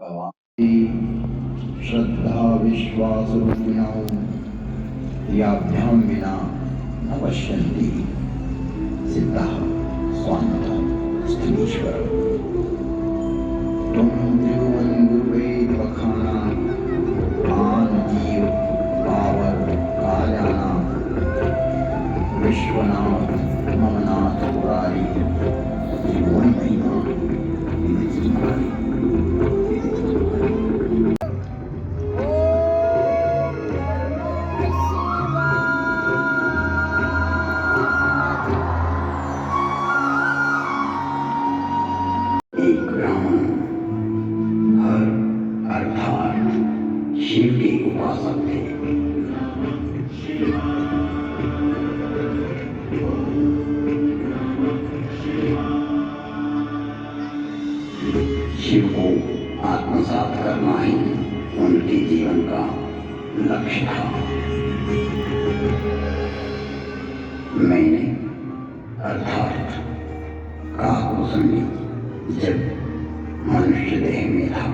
भवानी श्रद्धा विश्वासरूपिणौ याभ्यां विना न पश्यन्ति सिद्धः स्वान्तः स्थिरीश्वरः। तुम त्रिभुवन गुरुवेद बखाना आन जीव पावर काजाना विश्वनाथ ममनाथ पुरारी त्रिभुवन महिमा विधि तुम्हारी। एक ब्राह्मण हर अर्थात शिव के उपासक थे। शिव को आत्मसात करना ही उनके जीवन का लक्ष्य था। मैंने अर्थात काकुसंडी जब मनुष्य देह में था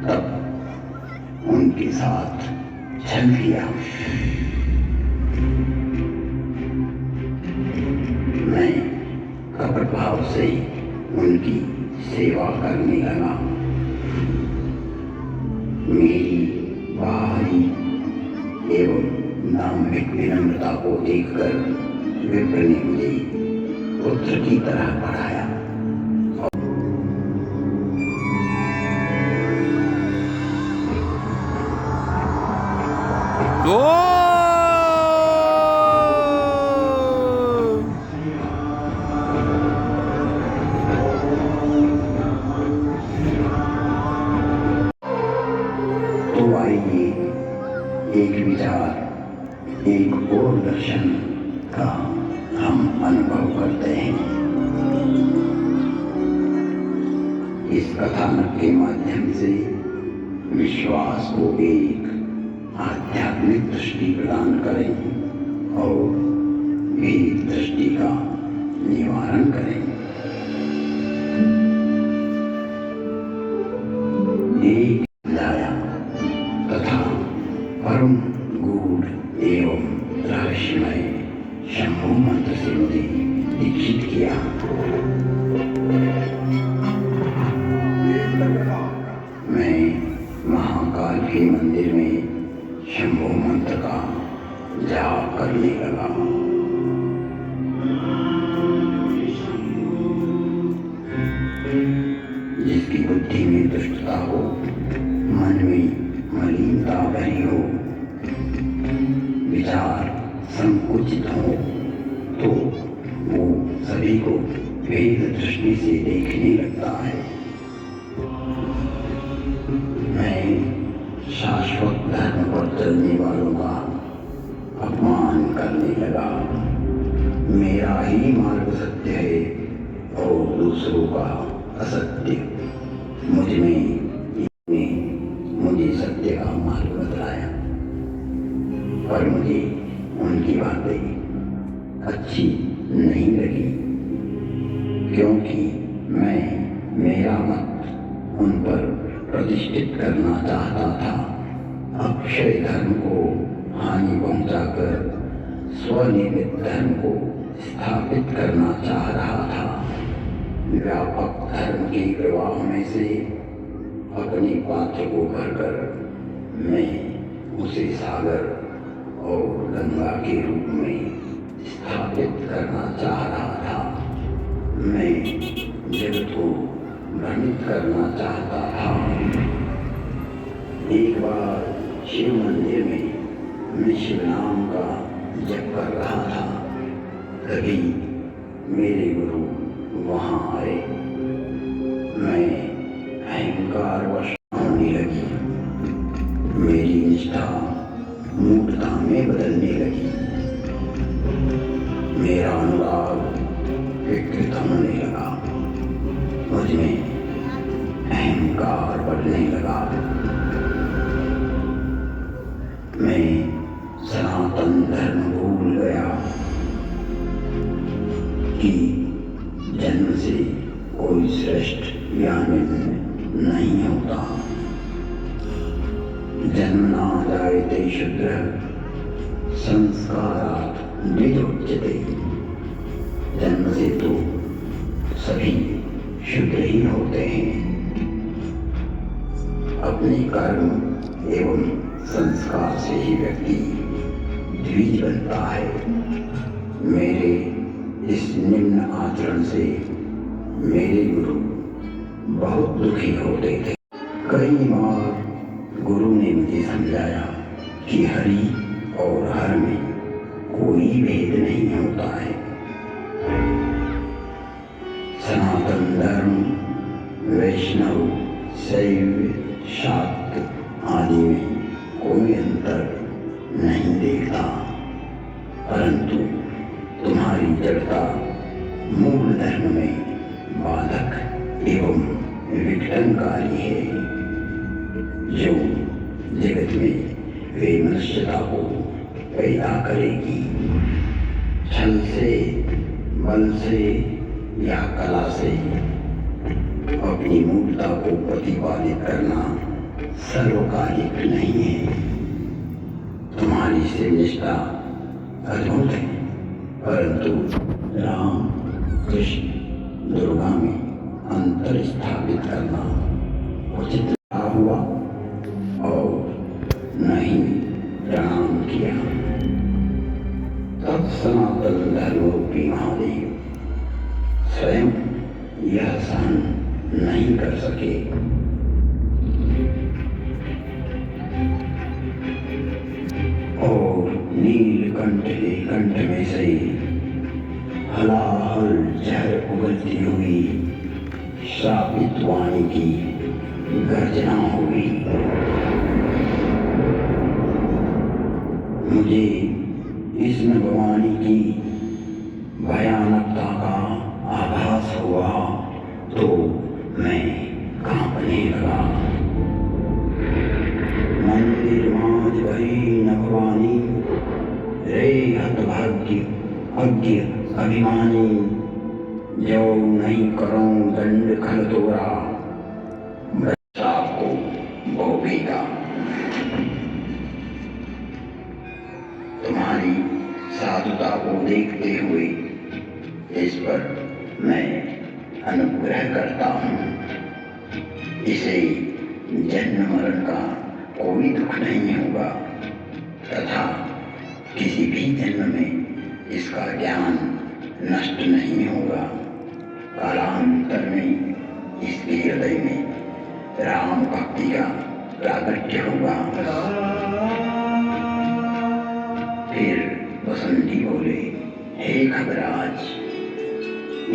तब उनके साथ छल किया। मैं कपट भाव से उनकी सेवा करने लगा। मेरी बाहरी एवं दाम्भिक विनम्रता को देखकर विप्र ने मुझे पुत्र की तरह पढ़ाया। तो आइए एक विचार, एक और दर्शन का हम अनुभव करते हैं। इस कथानक के माध्यम से विश्वास को एक आध्यात्मिक दृष्टि प्रदान करें और भेद दृष्टि का निवारण करें। एक लाया तथा परम गूढ़ एवं रहस्यमय शंभु मंत्र से मुझे दीक्षित किया। मैं महाकाल के मंदिर में शंभु मंत्र का जाप करने लगा। जिसकी बुद्धि में दुष्टता हो, मन में मलिनता भरी हो, विचार संकुचित हो, तो वो सभी को भेद दृष्टि से देखने लगता है। मैं शाश्वत धर्म पर चलने वालों का अपमान करने लगा। मेरा ही मार्ग सत्य है और दूसरों का असत्य। मुझे सत्य का मार्ग बतलाया, पर मुझे उनकी बातें अच्छी नहीं लगी, क्योंकि मैं मेरा मत उन पर प्रतिष्ठित करना चाहता था। अक्षय धर्म को हानि पहुंचाकर स्वनिर्मित धर्म को स्थापित करना चाह रहा था। व्यापक धर्म के प्रवाह में से अपने पात्र को भरकर मैं उसे सागर और गंगा के रूप में स्थापित करना चाह रहा था। मैं जगत को भ्रमित करना चाहता था। एक बार शिव मंदिर में मैं शिव नाम का जप कर रहा था, तभी मेरे गुरु वहाँ आए। मैं अहंकारवश होने लगी। मेरी निष्ठा मूर्खता में बदलने लगी। मेरा अनुराग विकृत होने लगा। मुझमें अहंकार बढ़ने लगा। मैं सनातन धर्म भूल गया कि जन्म से कोई श्रेष्ठ या निम्न नहीं होता। जन्मना जायते शूद्र संस्कारात् द्विजोच्यते। जन्म से तो सभी शूद्र ही होते हैं। अपने कर्म एवं संस्कार से ही व्यक्ति द्विज बनता है। मेरे इस निम्न आचरण से मेरे गुरु बहुत दुखी होते थे। कई बार गुरु ने मुझे समझाया कि हरि और हर में कोई भेद नहीं होता है। सनातन धर्म, वैष्णव, शैव, शाक्त आदि में कोई अंतर नहीं देखता, परंतु तुम्हारी जड़ता मूल धर्म में बाधक एवं विघटनकारी है, जो जगत में वैमनस्यता को पैदा करेगी। छल से, बल से या कला से अपनी मूलता को प्रतिपादित करना सर्वकालिक नहीं है। तुम्हारी शिवनिष्ठा अद्भुत है, परंतु राम, कृष्ण, दुर्गा में अंतर स्थापित करना उचित ना हुआ और नहीं प्रणाम किया। तब सनातन धर्म रूपी महादेव स्वयं यह सहन नहीं कर सके। और नीलकंठ के कंठ में से हलाहल जहर उगलती हुई श्रापित वाणी की गर्जना हुई। मुझे इस नभवाणी की भयानकता का आभास हुआ तो मैं कांपने लगा। मंदिर माज भई नभवानी, रे हतभाग्य अज्ञ अभिमानी, जो नहीं करूं दंड खल तोरा, को भोगेगा। तुम्हारी साधुता को देखते हुए इस पर मैं अनुग्रह करता हूँ। इसे जन्म मरण का कोई दुख नहीं होगा तथा किसी भी जन्म में इसका ज्ञान नष्ट नहीं होगा। कालांतर में इसके हृदय में राम भक्ति का प्रागट्य होगा। फिर बसंती बोले, हे खगराज,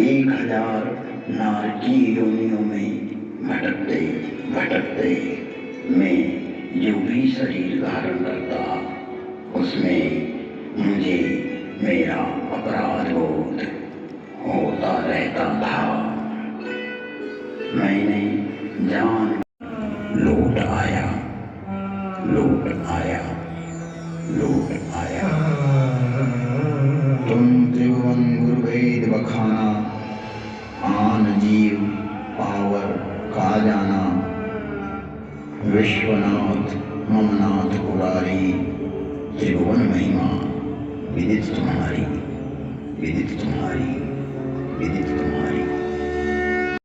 1000 नारकी योनियों में भटकते भटकते मैं जो भी शरीर धारण करता, उसमें मुझे मेरा अपराध बोध होता रहता था। मैंने जान लौट आया, लौट आया, लौट आया। तुम त्रिभुवन गुरुवेद बखाना, आन जीव पावर का जाना। विश्वनाथ ममनाथ पुरारी, त्रिभुवन महिमा विदित तुम्हारी, विदित तुम्हारी, विदित तुम्हारी।